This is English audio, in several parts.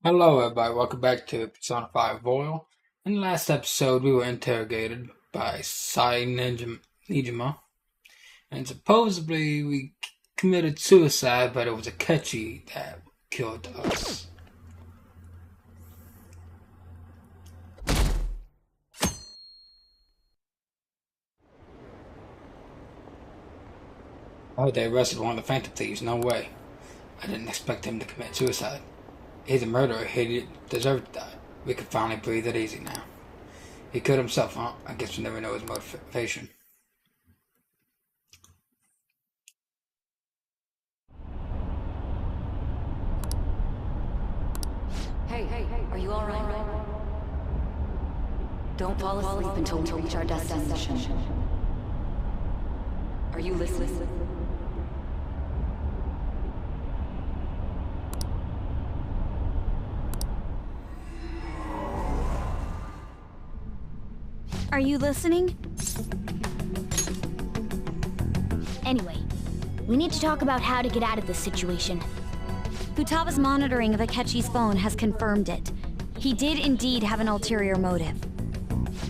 Hello, everybody. Welcome back to Persona 5 Royal. In the last episode, we were interrogated by Sai Nijima, and supposedly we committed suicide, but it was Akechi that killed us. Oh, they arrested one of the Phantom Thieves. No way. I didn't expect him to commit suicide. He's a murderer. He deserved to die. We can finally breathe it easy now. He killed himself, huh? I guess we never know his motivation. Hey, are you alright? Don't fall asleep until we reach our destination. Are you listening? Are you listening? Anyway, we need to talk about how to get out of this situation. Futaba's monitoring of Akechi's phone has confirmed it. He did indeed have an ulterior motive.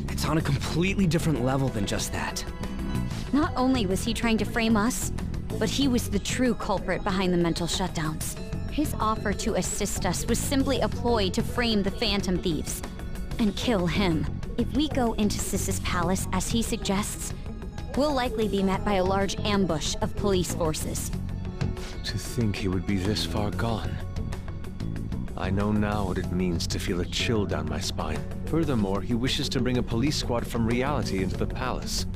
It's on a completely different level than just that. Not only was he trying to frame us, but he was the true culprit behind the mental shutdowns. His offer to assist us was simply a ploy to frame the Phantom Thieves and kill him. If we go into Sis's palace as he suggests, we'll likely be met by a large ambush of police forces. To think he would be this far gone. I know now what it means to feel a chill down my spine. Furthermore, he wishes to bring a police squad from reality into the palace.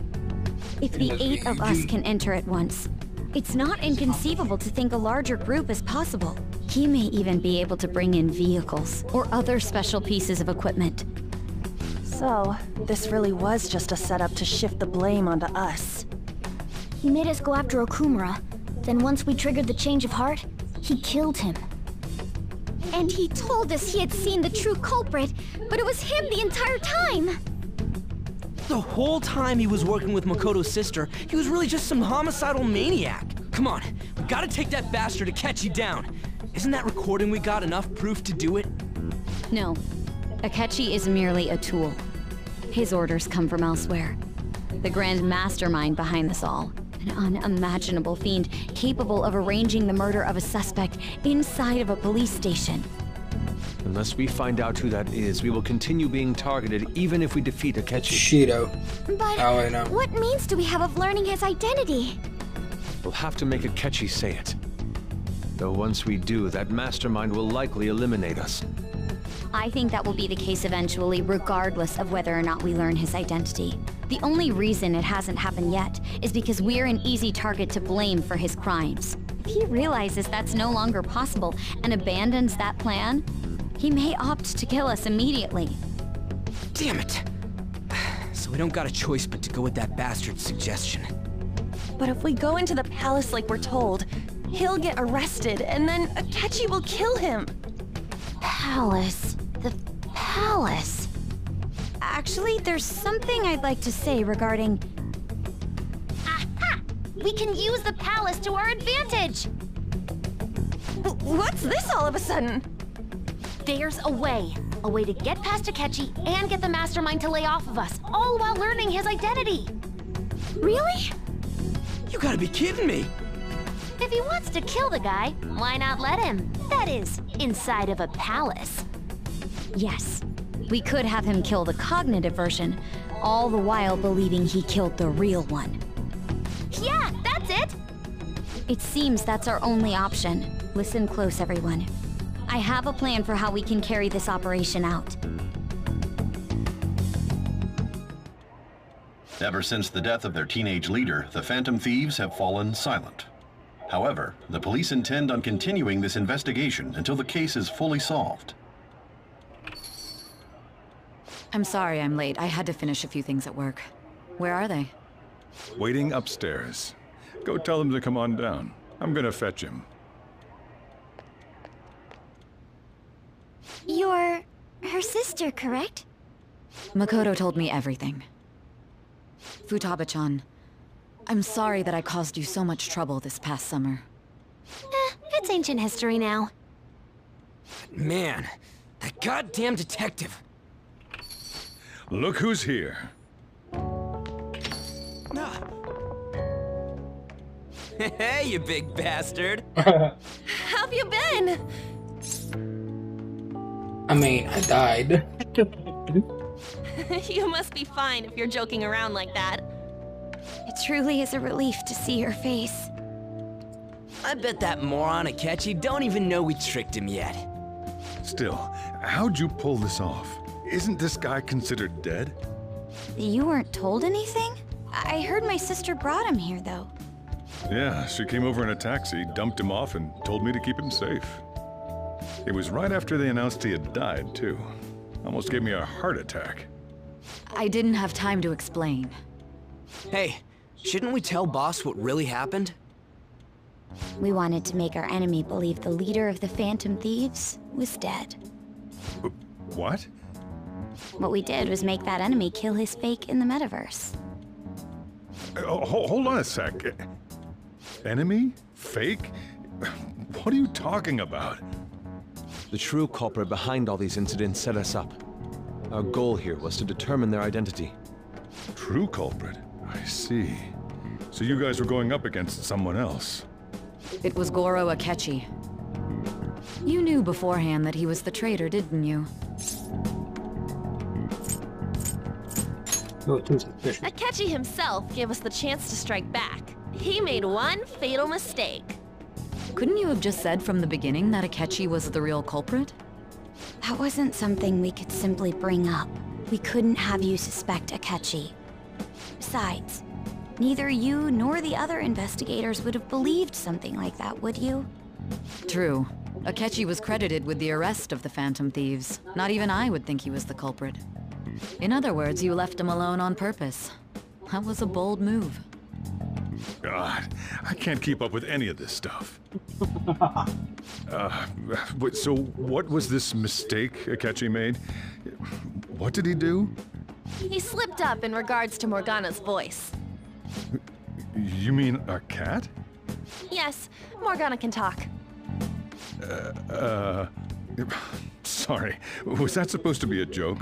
If the 8 of us can enter at once, it's not inconceivable to think a larger group is possible. He may even be able to bring in vehicles or other special pieces of equipment. So, this really was just a setup to shift the blame onto us. He made us go after Okumura. Then once we triggered the change of heart, he killed him. And he told us he had seen the true culprit, but it was him the entire time! The whole time he was working with Makoto's sister, he was really just some homicidal maniac. Come on, we gotta take that bastard Akechi down. Isn't that recording we got enough proof to do it? No. Akechi is merely a tool. His orders come from elsewhere. The grand mastermind behind this all. An unimaginable fiend capable of arranging the murder of a suspect inside of a police station. Unless we find out who that is, we will continue being targeted even if we defeat Akechi. Shido. But Oh, I know. what means do we have of learning his identity? We'll have to make Akechi say it. Though once we do, that mastermind will likely eliminate us. I think that will be the case eventually, regardless of whether or not we learn his identity. The only reason it hasn't happened yet is because we're an easy target to blame for his crimes. If he realizes that's no longer possible and abandons that plan, he may opt to kill us immediately. Damn it! So we don't got a choice but to go with that bastard's suggestion. But if we go into the palace like we're told, he'll get arrested, and then Akechi will kill him. Palace. The palace. Actually, there's something I'd like to say regarding... Aha! We can use the palace to our advantage! What's this all of a sudden? There's a way. A way to get past Akechi and get the mastermind to lay off of us, all while learning his identity. Really? You gotta be kidding me! If he wants to kill the guy, why not let him? That is, inside of a palace. Yes. We could have him kill the cognitive version, all the while believing he killed the real one. Yeah, that's it! It seems that's our only option. Listen close, everyone. I have a plan for how we can carry this operation out. Ever since the death of their teenage leader, the Phantom Thieves have fallen silent. However, the police intend on continuing this investigation until the case is fully solved. I'm sorry I'm late. I had to finish a few things at work. Where are they? Waiting upstairs. Go tell them to come on down. I'm gonna fetch him. You're her sister, correct? Makoto told me everything. Futaba-chan, I'm sorry that I caused you so much trouble this past summer. It's ancient history now. Man, that goddamn detective. Look who's here. Hey, you big bastard. How've you been? I mean, I died. You must be fine if you're joking around like that. It truly is a relief to see your face. I bet that moron Akechi don't even know we tricked him yet. Still, how'd you pull this off? Isn't this guy considered dead? You weren't told anything? I heard my sister brought him here, though. Yeah, she came over in a taxi, dumped him off, and told me to keep him safe. It was right after they announced he had died, too. Almost gave me a heart attack. I didn't have time to explain. Hey, shouldn't we tell Boss what really happened? We wanted to make our enemy believe the leader of the Phantom Thieves was dead. What? What we did was make that enemy kill his fake in the metaverse. Hold on a sec. Enemy? Fake? What are you talking about? The true culprit behind all these incidents set us up. Our goal here was to determine their identity. True culprit? I see. So you guys were going up against someone else. It was Goro Akechi. You knew beforehand that he was the traitor, didn't you? Akechi himself gave us the chance to strike back. He made one fatal mistake. Couldn't you have just said from the beginning that Akechi was the real culprit? That wasn't something we could simply bring up. We couldn't have you suspect Akechi. Besides, neither you nor the other investigators would have believed something like that, would you? True. Akechi was credited with the arrest of the Phantom Thieves. Not even I would think he was the culprit. In other words, you left him alone on purpose. That was a bold move. God, I can't keep up with any of this stuff. So what was this mistake Akechi made? What did he do? He slipped up in regards to Morgana's voice. You mean a cat? Yes, Morgana can talk. Sorry, was that supposed to be a joke?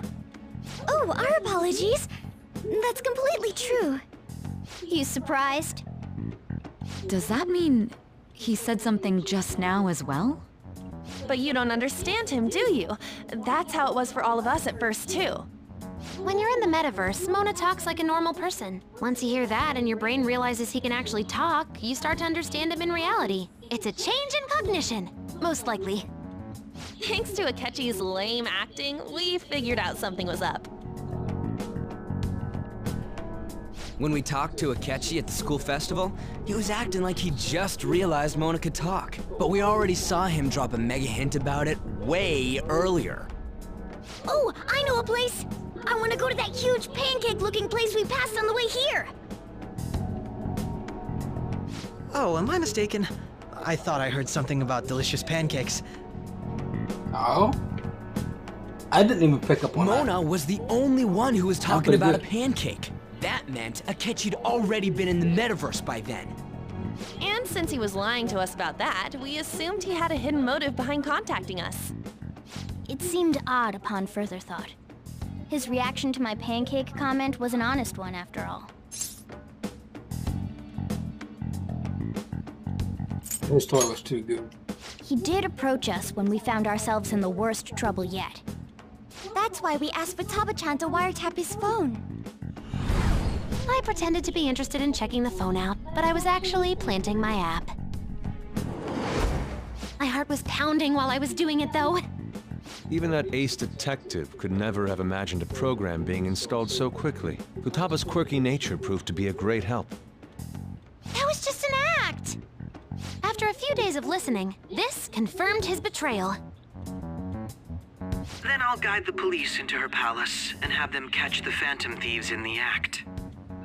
Oh, our apologies. That's completely true. You surprised? Does that mean he said something just now as well? But you don't understand him, do you? That's how it was for all of us at first, too. When you're in the metaverse, Mona talks like a normal person. Once you hear that and your brain realizes he can actually talk, you start to understand him in reality. It's a change in cognition, most likely. Thanks to Akechi's lame acting, we figured out something was up. When we talked to Akechi at the school festival, he was acting like he just realized Mona could talk. But we already saw him drop a mega hint about it way earlier. Oh, I know a place! I want to go to that huge pancake-looking place we passed on the way here! Oh, am I mistaken? I thought I heard something about delicious pancakes. Oh? I didn't even pick up on that. Mona was the only one who was talking about a pancake. That meant Akechi'd already been in the metaverse by then. And since he was lying to us about that, we assumed he had a hidden motive behind contacting us. It seemed odd upon further thought. His reaction to my pancake comment was an honest one, after all. This toy was too good. He did approach us when we found ourselves in the worst trouble yet. That's why we asked Futaba-chan to wiretap his phone. I pretended to be interested in checking the phone out, but I was actually planting my app. My heart was pounding while I was doing it, though. Even that ace detective could never have imagined a program being installed so quickly. Futaba's quirky nature proved to be a great help. That was just an act! After a few days of listening, this confirmed his betrayal. Then I'll guide the police into her palace and have them catch the Phantom Thieves in the act.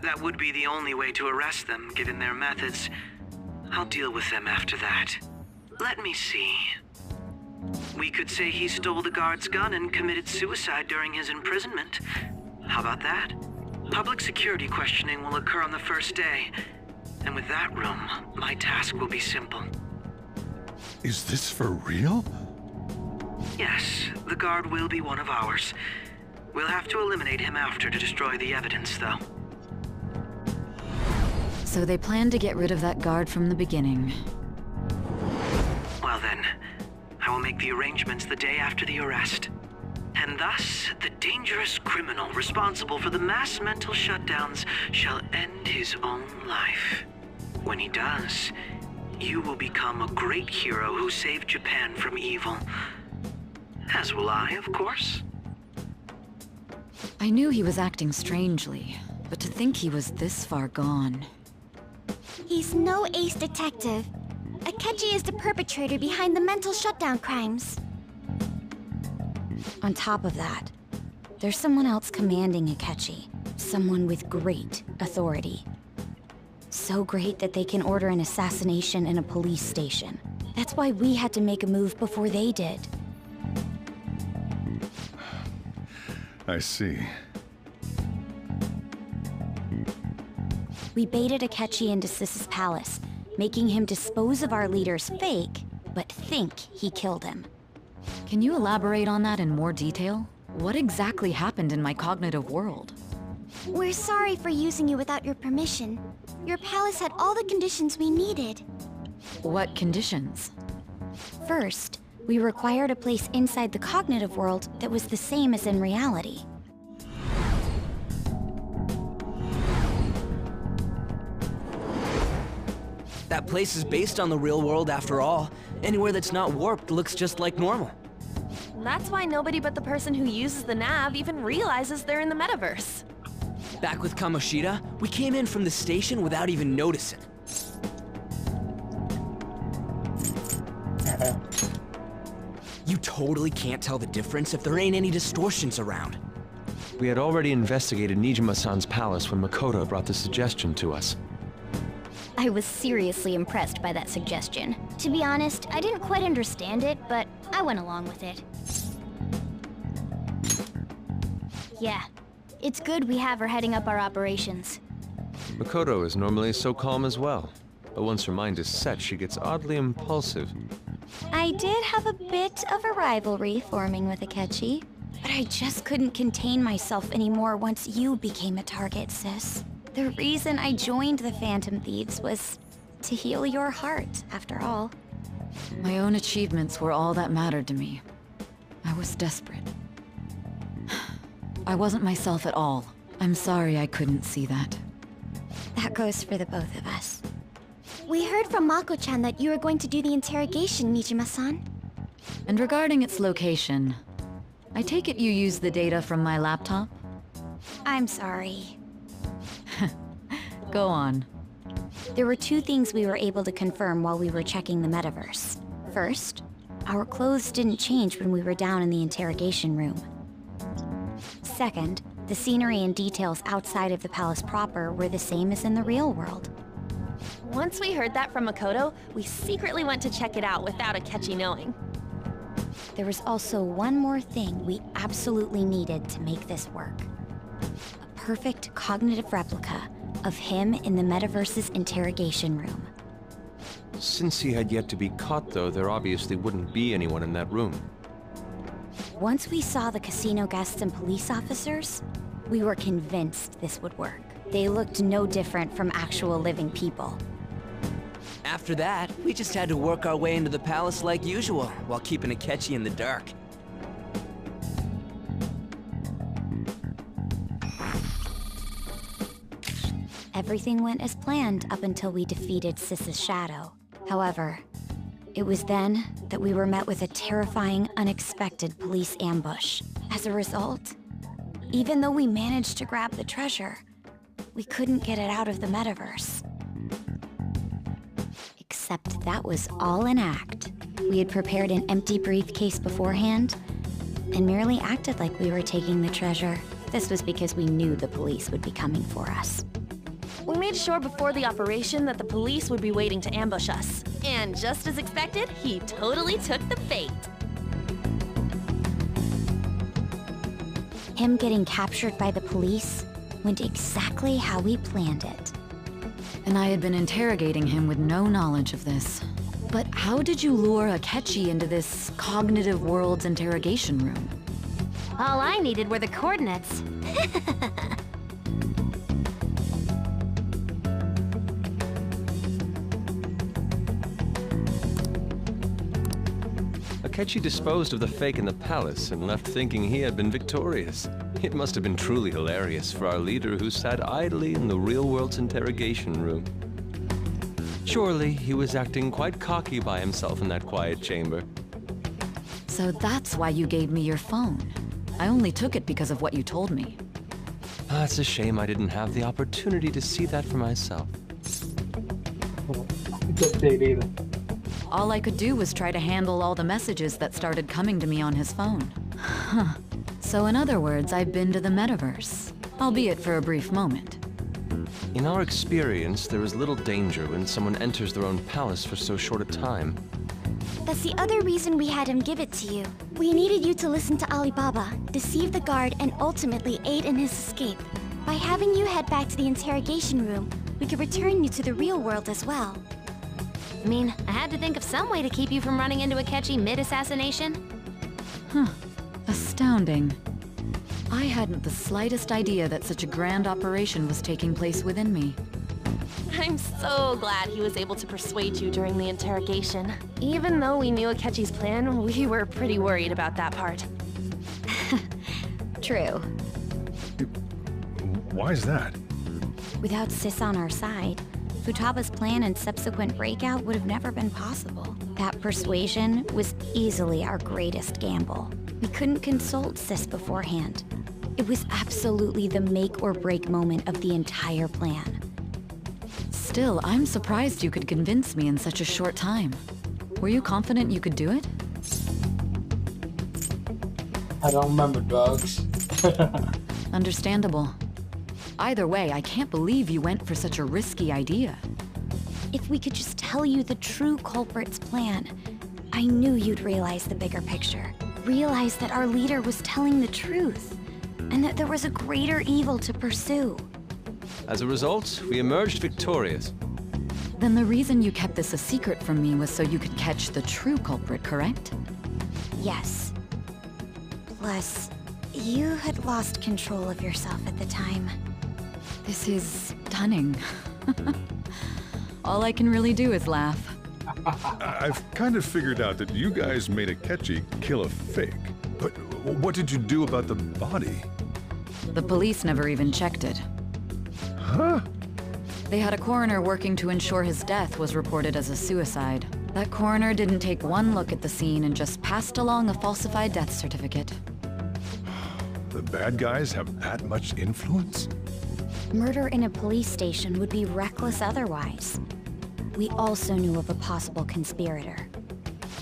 That would be the only way to arrest them, given their methods. I'll deal with them after that. Let me see. We could say he stole the guard's gun and committed suicide during his imprisonment. How about that? Public security questioning will occur on the first day. And with that room, my task will be simple. Is this for real? Yes, the guard will be one of ours. We'll have to eliminate him after to destroy the evidence, though. So they planned to get rid of that guard from the beginning. Well then, I will make the arrangements the day after the arrest. And thus, the dangerous criminal responsible for the mass mental shutdowns shall end his own life. When he does, you will become a great hero who saved Japan from evil. As will I, of course. I knew he was acting strangely, but to think he was this far gone. He's no ace detective. Akechi is the perpetrator behind the mental shutdown crimes. On top of that, there's someone else commanding Akechi. Someone with great authority. So great that they can order an assassination in a police station. That's why we had to make a move before they did. I see. We baited Akechi into Sis's palace, making him dispose of our leader's fake, but think he killed him. Can you elaborate on that in more detail? What exactly happened in my cognitive world? We're sorry for using you without your permission. Your palace had all the conditions we needed. What conditions? First, we required a place inside the cognitive world that was the same as in reality. That place is based on the real world after all. Anywhere that's not warped looks just like normal. That's why nobody but the person who uses the nav even realizes they're in the metaverse. Back with Kamoshida, we came in from the station without even noticing. You totally can't tell the difference if there ain't any distortions around. We had already investigated Nijima-san's palace when Makoto brought the suggestion to us. I was seriously impressed by that suggestion. To be honest, I didn't quite understand it, but I went along with it. Yeah, it's good we have her heading up our operations. Makoto is normally so calm as well, but once her mind is set, she gets oddly impulsive. I did have a bit of a rivalry forming with Akechi, but I just couldn't contain myself anymore once you became a target, sis. The reason I joined the Phantom Thieves was to heal your heart, after all. My own achievements were all that mattered to me. I was desperate. I wasn't myself at all. I'm sorry I couldn't see that. That goes for the both of us. We heard from Mako-chan that you were going to do the interrogation, Nijima-san. And regarding its location, I take it you used the data from my laptop? I'm sorry. Go on. There were two things we were able to confirm while we were checking the metaverse. First, our clothes didn't change when we were down in the interrogation room. Second, the scenery and details outside of the palace proper were the same as in the real world. Once we heard that from Makoto, we secretly went to check it out without Akechi knowing. There was also one more thing we absolutely needed to make this work. A perfect cognitive replica of him in the metaverse's interrogation room. Since he had yet to be caught, though, there obviously wouldn't be anyone in that room. Once we saw the casino guests and police officers, we were convinced this would work. They looked no different from actual living people. After that, we just had to work our way into the palace like usual, while keeping Akechi in the dark. Everything went as planned up until we defeated Sis's shadow. However, it was then that we were met with a terrifying, unexpected police ambush. As a result, even though we managed to grab the treasure, we couldn't get it out of the metaverse. Except that was all an act. We had prepared an empty briefcase beforehand, and merely acted like we were taking the treasure. This was because we knew the police would be coming for us. We made sure before the operation that the police would be waiting to ambush us. And just as expected, he totally took the bait. Him getting captured by the police went exactly how we planned it. And I had been interrogating him with no knowledge of this. But how did you lure Akechi into this cognitive world's interrogation room? All I needed were the coordinates. Akechi disposed of the fake in the palace and left thinking he had been victorious. It must have been truly hilarious for our leader who sat idly in the real world's interrogation room. Surely he was acting quite cocky by himself in that quiet chamber. So that's why you gave me your phone. I only took it because of what you told me. It's a shame I didn't have the opportunity to see that for myself. Don't say it either. All I could do was try to handle all the messages that started coming to me on his phone. Huh. So in other words, I've been to the metaverse, albeit for a brief moment. In our experience, there is little danger when someone enters their own palace for so short a time. That's the other reason we had him give it to you. We needed you to listen to Alibaba, deceive the guard, and ultimately aid in his escape. By having you head back to the interrogation room, we could return you to the real world as well. I mean, I had to think of some way to keep you from running into Akechi mid-assassination. Huh. Astounding. I hadn't the slightest idea that such a grand operation was taking place within me. I'm so glad he was able to persuade you during the interrogation. Even though we knew Akechi's plan, we were pretty worried about that part. True. Why is that? Without Sis on our side, Futaba's plan and subsequent breakout would have never been possible. That persuasion was easily our greatest gamble. We couldn't consult Sis beforehand. It was absolutely the make or break moment of the entire plan. Still, I'm surprised you could convince me in such a short time. Were you confident you could do it? I don't remember, drugs. Understandable. Either way, I can't believe you went for such a risky idea. If we could just tell you the true culprit's plan, I knew you'd realize the bigger picture. Realize that our leader was telling the truth, and that there was a greater evil to pursue. As a result, we emerged victorious. Then the reason you kept this a secret from me was so you could catch the true culprit, correct? Yes. Plus, you had lost control of yourself at the time. This is stunning. All I can really do is laugh. I've kind of figured out that you guys made Akechi kill a fake. But what did you do about the body? The police never even checked it. Huh? They had a coroner working to ensure his death was reported as a suicide. That coroner didn't take one look at the scene and just passed along a falsified death certificate. The bad guys have that much influence? Murder in a police station would be reckless otherwise. We also knew of a possible conspirator.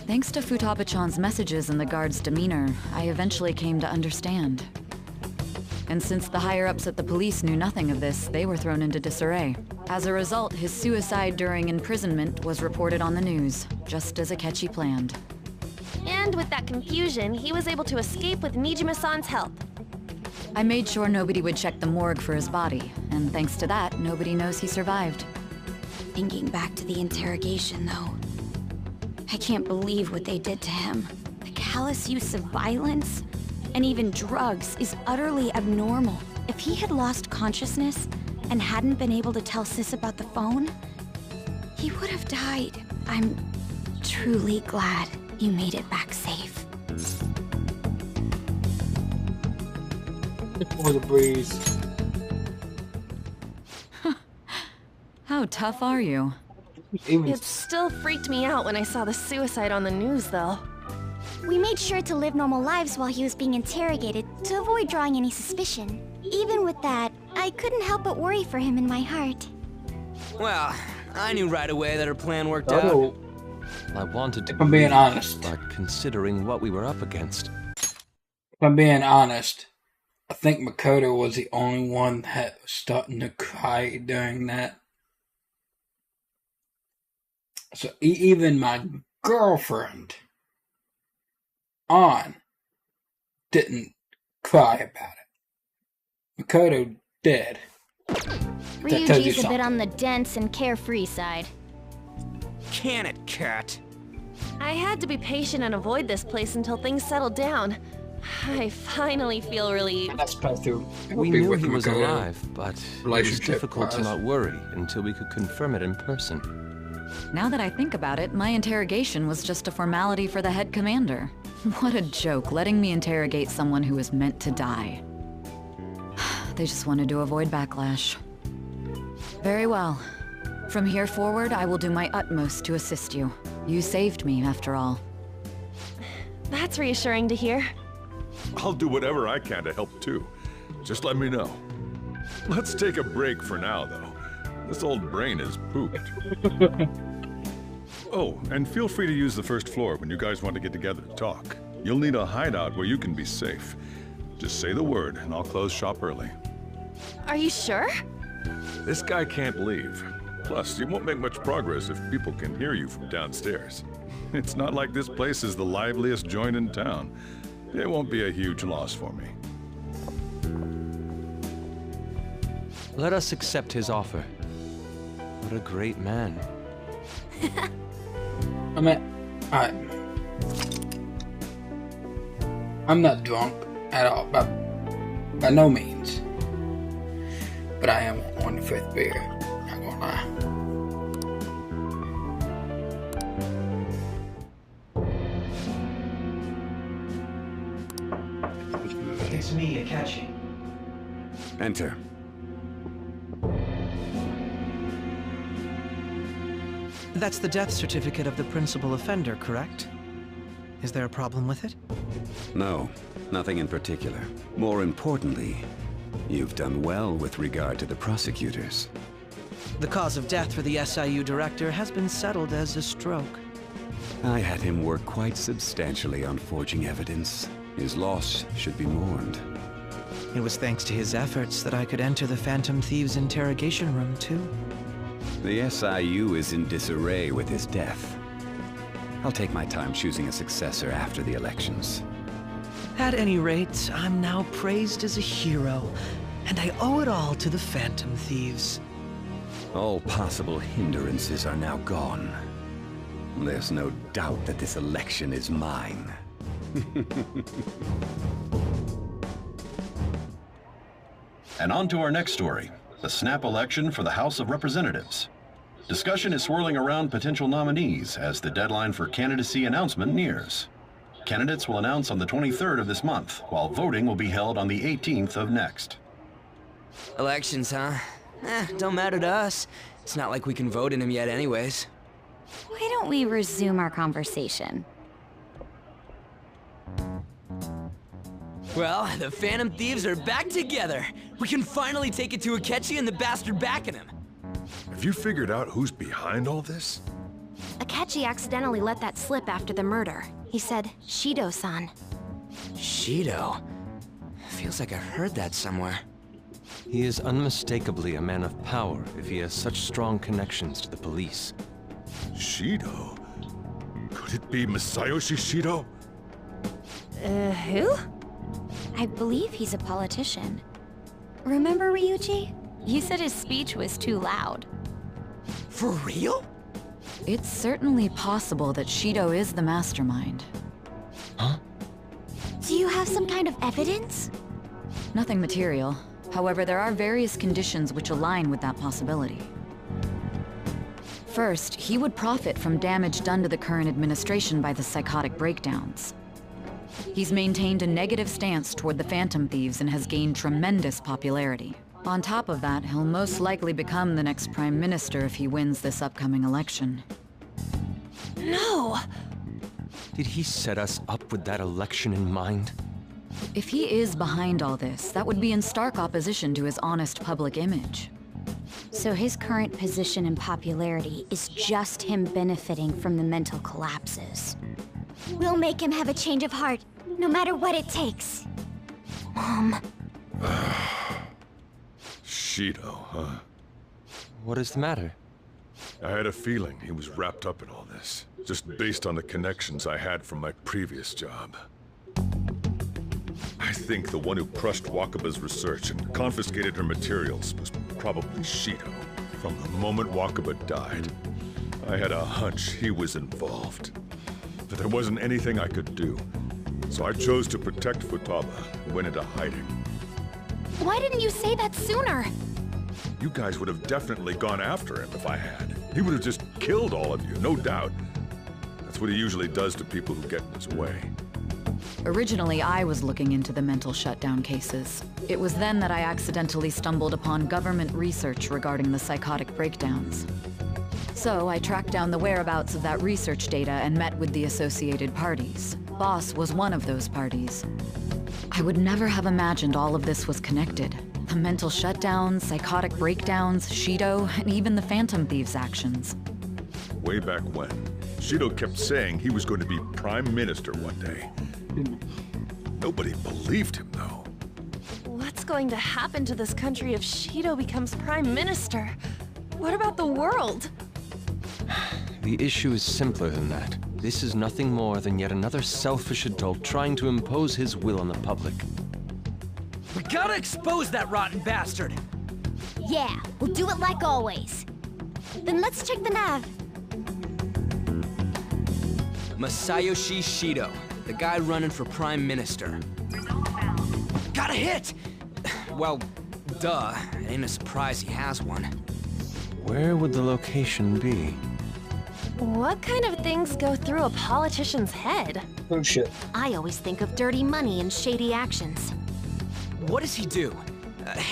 Thanks to Futaba-chan's messages and the guard's demeanor, I eventually came to understand. And since the higher-ups at the police knew nothing of this, they were thrown into disarray. As a result, his suicide during imprisonment was reported on the news, just as Akechi planned. And with that confusion, he was able to escape with Nijima-san's help. I made sure nobody would check the morgue for his body, and thanks to that, nobody knows he survived. Thinking back to the interrogation, though, I can't believe what they did to him. The callous use of violence, and even drugs, is utterly abnormal. If he had lost consciousness and hadn't been able to tell Sis about the phone, he would have died. I'm truly glad you made it back safe. For the breeze. How tough are you? It still freaked me out when I saw the suicide on the news, though. We made sure to live normal lives while he was being interrogated to avoid drawing any suspicion. Even with that, I couldn't help but worry for him in my heart. Well, I knew right away that her plan worked out. I wanted to If I'm being honest. but considering what we were up against. If I'm being honest, I think Makoto was the only one that was starting to cry during that. So even my girlfriend, Ann, didn't cry about it. Makoto did. That tells you Ryuji's a bit something. on the dense and carefree side. can it, Cat? I had to be patient and avoid this place until things settled down. I finally feel relieved. That's passed through. We knew he was alive, but it was difficult to not worry until we could confirm it in person. Now that I think about it, my interrogation was just a formality for the head commander. What a joke, letting me interrogate someone who was meant to die. They just wanted to avoid backlash. Very well. From here forward, I will do my utmost to assist you. You saved me, after all. That's reassuring to hear. I'll do whatever I can to help too. Just let me know. Let's take a break for now, though. This old brain is pooped. Oh, and feel free to use the first floor when you guys want to get together to talk. You'll need a hideout where you can be safe. Just say the word, and I'll close shop early. Are you sure? This guy can't leave. Plus, you won't make much progress if people can hear you from downstairs. It's not like this place is the liveliest joint in town. It won't be a huge loss for me. Let us accept his offer. What a great man. I mean, I'm not drunk at all, by no means. But I am on the 5th beer, not gonna lie. It's me, Akechi. Enter. That's the death certificate of the principal offender, correct? Is there a problem with it? No, nothing in particular. More importantly, you've done well with regard to the prosecutors. The cause of death for the SIU director has been settled as a stroke. I had him work quite substantially on forging evidence. His loss should be mourned. It was thanks to his efforts that I could enter the Phantom Thieves' interrogation room, too. The SIU is in disarray with his death. I'll take my time choosing a successor after the elections. At any rate, I'm now praised as a hero, and I owe it all to the Phantom Thieves. All possible hindrances are now gone. There's no doubt that this election is mine. And on to our next story, the snap election for the House of Representatives. Discussion is swirling around potential nominees as the deadline for candidacy announcement nears. Candidates will announce on the 23rd of this month, while voting will be held on the 18th of next. Elections, huh? Don't matter to us. It's not like we can vote in them yet anyways. Why don't we resume our conversation? Well, the Phantom Thieves are back together. We can finally take it to Akechi and the bastard backing him. Have you figured out who's behind all this? Akechi accidentally let that slip after the murder. He said, Shido-san. Shido? Feels like I've heard that somewhere. He is unmistakably a man of power if he has such strong connections to the police. Shido? Could it be Masayoshi Shido? Who? I believe he's a politician. Remember Ryuji? You said his speech was too loud. For real? It's certainly possible that Shido is the mastermind. Huh? Do you have some kind of evidence? Nothing material. However, there are various conditions which align with that possibility. First, he would profit from damage done to the current administration by the psychotic breakdowns. He's maintained a negative stance toward the Phantom Thieves and has gained tremendous popularity. On top of that, he'll most likely become the next Prime Minister if he wins this upcoming election. No! Did he set us up with that election in mind? If he is behind all this, that would be in stark opposition to his honest public image. So his current position and popularity is just him benefiting from the mental collapses. We'll make him have a change of heart, no matter what it takes. Mom. Shido, huh? What is the matter? I had a feeling he was wrapped up in all this, just based on the connections I had from my previous job. I think the one who crushed Wakaba's research and confiscated her materials was probably Shido. From the moment Wakaba died, I had a hunch he was involved. But there wasn't anything I could do. So I chose to protect Futaba and went into hiding. Why didn't you say that sooner? You guys would have definitely gone after him if I had. He would have just killed all of you, no doubt. That's what he usually does to people who get in his way. Originally, I was looking into the mental shutdown cases. It was then that I accidentally stumbled upon government research regarding the psychotic breakdowns. So I tracked down the whereabouts of that research data and met with the associated parties. Boss was one of those parties. I would never have imagined all of this was connected. The mental shutdowns, psychotic breakdowns, Shido, and even the Phantom Thieves' actions. Way back when, Shido kept saying he was going to be Prime Minister one day. Nobody believed him, though. What's going to happen to this country if Shido becomes Prime Minister? What about the world? The issue is simpler than that. This is nothing more than yet another selfish adult trying to impose his will on the public. We gotta expose that rotten bastard! Yeah, we'll do it like always. Then let's check the nav. Masayoshi Shido, the guy running for Prime Minister. Got a hit! Well, duh. Ain't a surprise he has one. Where would the location be? What kind of things go through a politician's head? Oh shit. I always think of dirty money and shady actions. What does he do?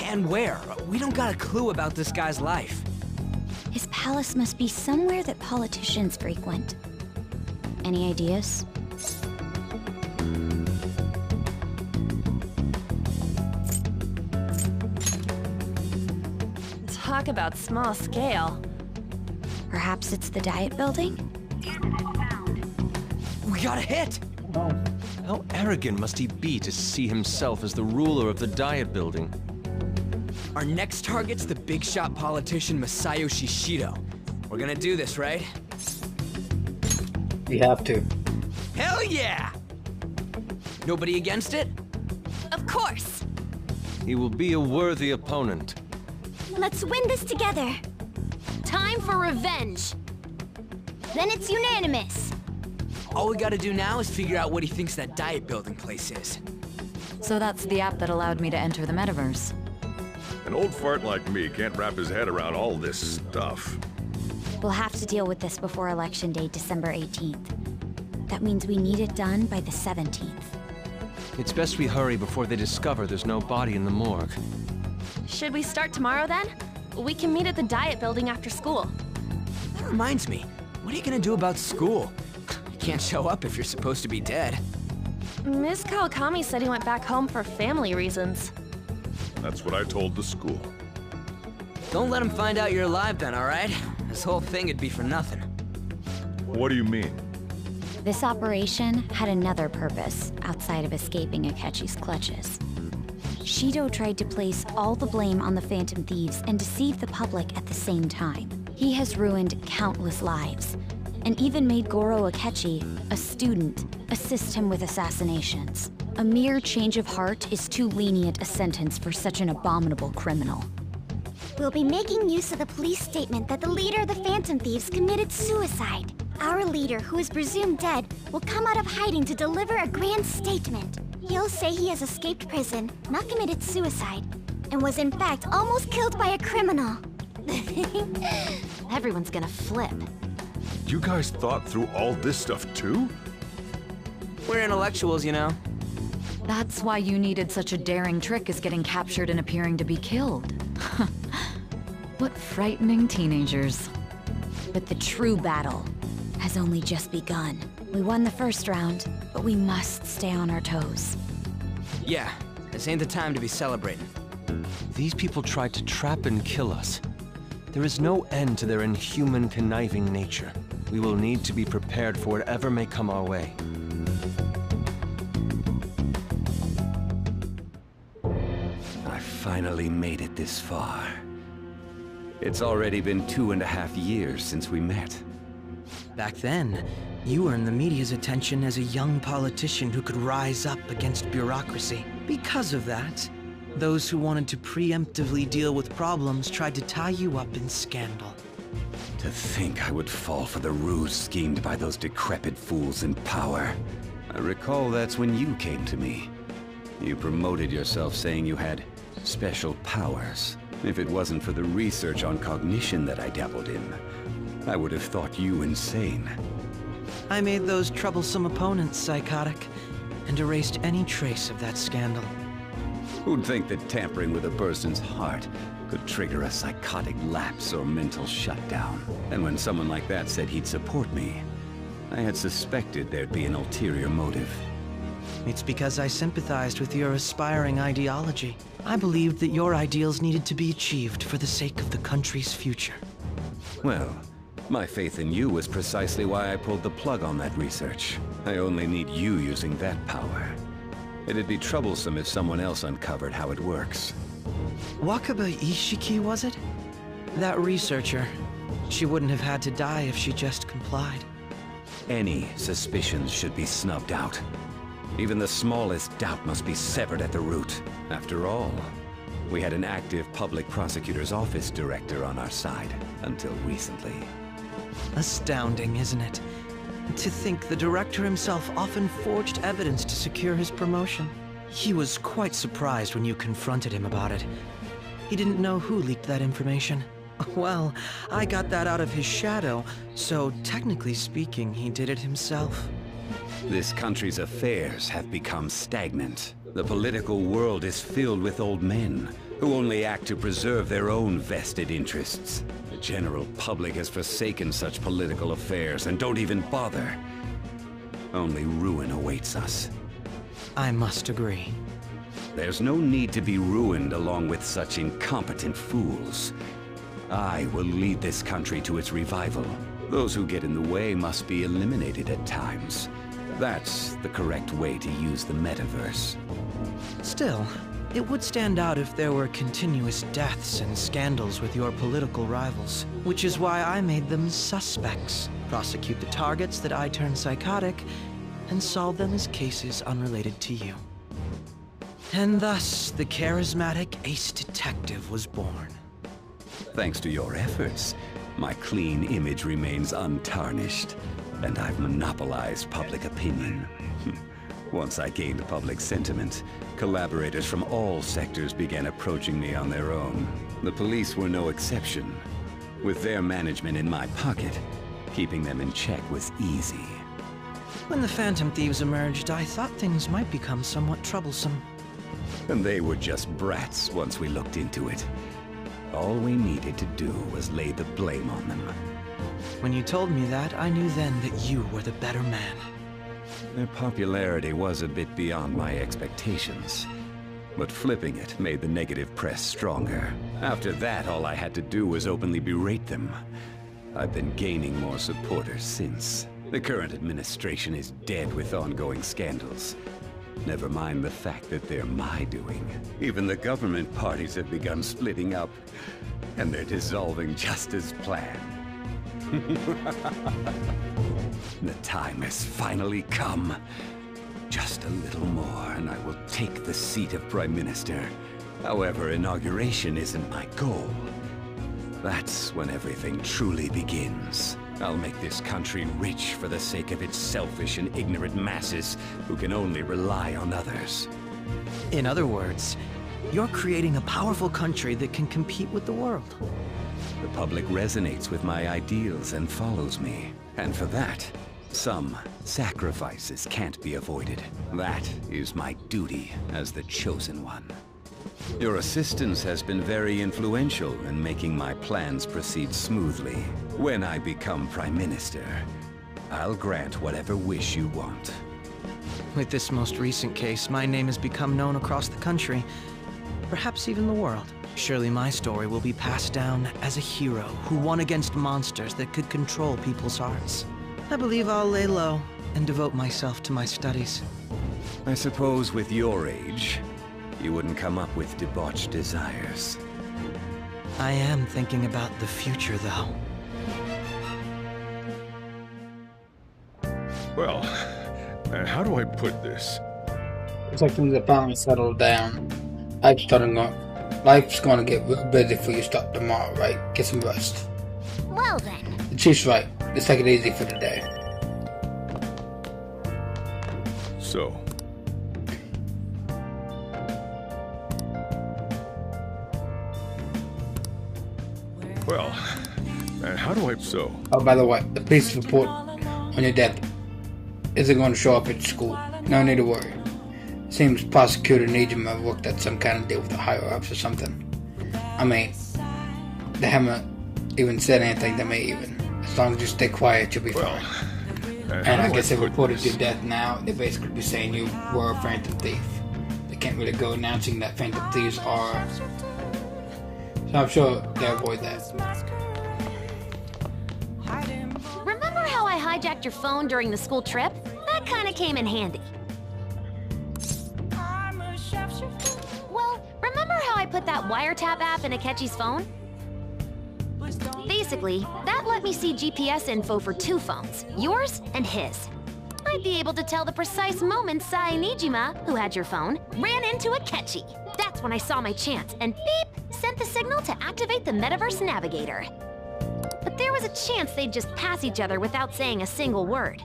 And where? We don't got a clue about this guy's life. His palace must be somewhere that politicians frequent. Any ideas? Talk about small scale. Perhaps it's the Diet Building? We got a hit! How arrogant must he be to see himself as the ruler of the Diet Building? Our next target's the big shot politician Masayoshi Shido. We're gonna do this, right? We have to. Hell yeah! Nobody against it? Of course! He will be a worthy opponent. Let's win this together. Time for revenge! Then it's unanimous. All we gotta do now is figure out what he thinks that Diet Building place is. So that's the app that allowed me to enter the metaverse. An old fart like me can't wrap his head around all this stuff. We'll have to deal with this before Election Day, December 18th. That means we need it done by the 17th. It's best we hurry before they discover there's no body in the morgue. Should we start tomorrow then? We can meet at the Diet Building after school. That reminds me, what are you gonna do about school? You can't show up if you're supposed to be dead. Ms. Kawakami said he went back home for family reasons. That's what I told the school. Don't let him find out you're alive then, alright? This whole thing would be for nothing. What do you mean? This operation had another purpose outside of escaping Akechi's clutches. Shido tried to place all the blame on the Phantom Thieves and deceive the public at the same time. He has ruined countless lives, and even made Goro Akechi, a student, assist him with assassinations. A mere change of heart is too lenient a sentence for such an abominable criminal. We'll be making use of the police statement that the leader of the Phantom Thieves committed suicide. Our leader, who is presumed dead, will come out of hiding to deliver a grand statement. He'll say he has escaped prison, not committed suicide, and was in fact almost killed by a criminal. Everyone's gonna flip. You guys thought through all this stuff too? We're intellectuals, you know. That's why you needed such a daring trick as getting captured and appearing to be killed. What frightening teenagers. But the true battle has only just begun. We won the first round, but we must stay on our toes. Yeah, this ain't the time to be celebrating. These people tried to trap and kill us. There is no end to their inhuman, conniving nature. We will need to be prepared for whatever may come our way. I finally made it this far. It's already been 2.5 years since we met. Back then, you earned the media's attention as a young politician who could rise up against bureaucracy. Because of that, those who wanted to preemptively deal with problems tried to tie you up in scandal. To think I would fall for the ruse schemed by those decrepit fools in power. I recall that's when you came to me. You promoted yourself saying you had special powers. If it wasn't for the research on cognition that I dabbled in, I would have thought you insane. I made those troublesome opponents psychotic, and erased any trace of that scandal. Who'd think that tampering with a person's heart could trigger a psychotic lapse or mental shutdown? And when someone like that said he'd support me, I had suspected there'd be an ulterior motive. It's because I sympathized with your aspiring ideology. I believed that your ideals needed to be achieved for the sake of the country's future. Well, my faith in you was precisely why I pulled the plug on that research. I only need you using that power. It'd be troublesome if someone else uncovered how it works. Wakaba Ishiki, was it? That researcher. She wouldn't have had to die if she just complied. Any suspicions should be snubbed out. Even the smallest doubt must be severed at the root. After all, we had an active public prosecutor's office director on our side, until recently. Astounding, isn't it? To think the director himself often forged evidence to secure his promotion. He was quite surprised when you confronted him about it. He didn't know who leaked that information. Well, I got that out of his shadow, so technically speaking, he did it himself. This country's affairs have become stagnant. The political world is filled with old men who only act to preserve their own vested interests. The general public has forsaken such political affairs and don't even bother. Only ruin awaits us. I must agree. There's no need to be ruined along with such incompetent fools. I will lead this country to its revival. Those who get in the way must be eliminated at times. That's the correct way to use the metaverse. Still, it would stand out if there were continuous deaths and scandals with your political rivals, which is why I made them suspects. Prosecute the targets that I turn psychotic, and solve them as cases unrelated to you. And thus, the charismatic ace detective was born. Thanks to your efforts, my clean image remains untarnished, and I've monopolized public opinion. Once I gained public sentiment, collaborators from all sectors began approaching me on their own. The police were no exception. With their management in my pocket, keeping them in check was easy. When the Phantom Thieves emerged, I thought things might become somewhat troublesome. And they were just brats once we looked into it. All we needed to do was lay the blame on them. When you told me that, I knew then that you were the better man. Their popularity was a bit beyond my expectations, but flipping it made the negative press stronger. After that, all I had to do was openly berate them. I've been gaining more supporters since. The current administration is dead with ongoing scandals. Never mind the fact that they're my doing. Even the government parties have begun splitting up, and they're dissolving just as planned. The time has finally come. Just a little more, and I will take the seat of Prime Minister. However, inauguration isn't my goal. That's when everything truly begins. I'll make this country rich for the sake of its selfish and ignorant masses who can only rely on others. In other words, you're creating a powerful country that can compete with the world. The public resonates with my ideals and follows me. And for that, some sacrifices can't be avoided. That is my duty as the Chosen One. Your assistance has been very influential in making my plans proceed smoothly. When I become Prime Minister, I'll grant whatever wish you want. With this most recent case, my name has become known across the country, perhaps even the world. Surely my story will be passed down as a hero who won against monsters that could control people's hearts. I believe I'll lay low and devote myself to my studies. I suppose with your age, you wouldn't come up with debauched desires. I am thinking about the future, though. Well, how do I put this? Looks like things have finally settled down. Life's gonna get real busy for you start tomorrow, right? Get some rest. Well then. The chief's right. Let's take it easy for today. So, well, how do I... So... Oh, by the way, the police report on your death isn't going to show up at school. No need to worry. Seems Prosecutor Nijima worked at some kind of deal with the higher-ups or something. I mean, they haven't even said anything to me even. As long as you stay quiet, you'll be fine. And I guess they reported your death now. They basically be saying you were a Phantom Thief. They can't really go announcing that Phantom Thieves are... So I'm sure they'll avoid that. Remember how I hijacked your phone during the school trip? That kinda came in handy. Well, remember how I put that wiretap app in Akechi's phone? Basically, that let me see GPS info for 2 phones, yours and his. I'd be able to tell the precise moment Sai Nijima, who had your phone, ran into Akechi. That's when I saw my chance, and beep, sent the signal to activate the Metaverse Navigator. But there was a chance they'd just pass each other without saying a single word.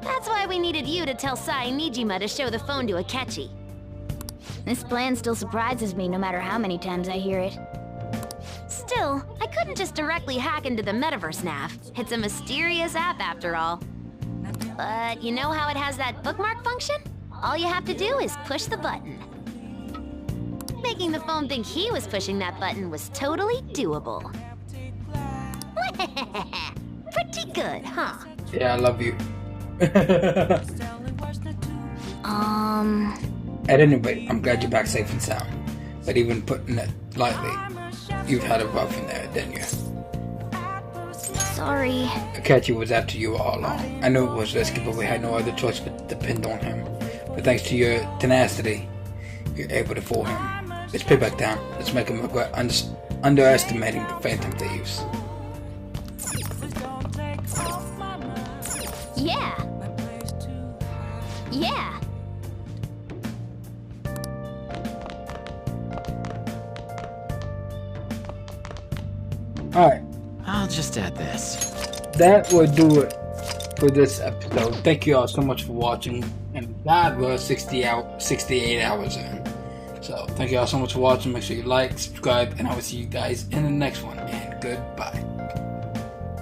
That's why we needed you to tell Sai Nijima to show the phone to Akechi. This plan still surprises me no matter how many times I hear it. Still, I couldn't just directly hack into the Metaverse Nav. It's a mysterious app after all. But you know how it has that bookmark function? All you have to do is push the button. Making the phone think he was pushing that button was totally doable. Pretty good, huh? Yeah, I love you. At any rate, I'm glad you're back safe and sound. But even putting it lightly, you've had a rough in there, didn't you? Sorry. Akechi was after you all along. I knew it was risky, but we had no other choice but to depend on him. But thanks to your tenacity, you're able to fool him. Let's pay back down. Let's make him regret underestimating the Phantom Thieves. Yeah. Yeah. Alright. I'll just add this. That will do it for this episode. Thank you all so much for watching. And that was 68 hours in. So thank you all so much for watching. Make sure you like, subscribe, and I will see you guys in the next one. And goodbye.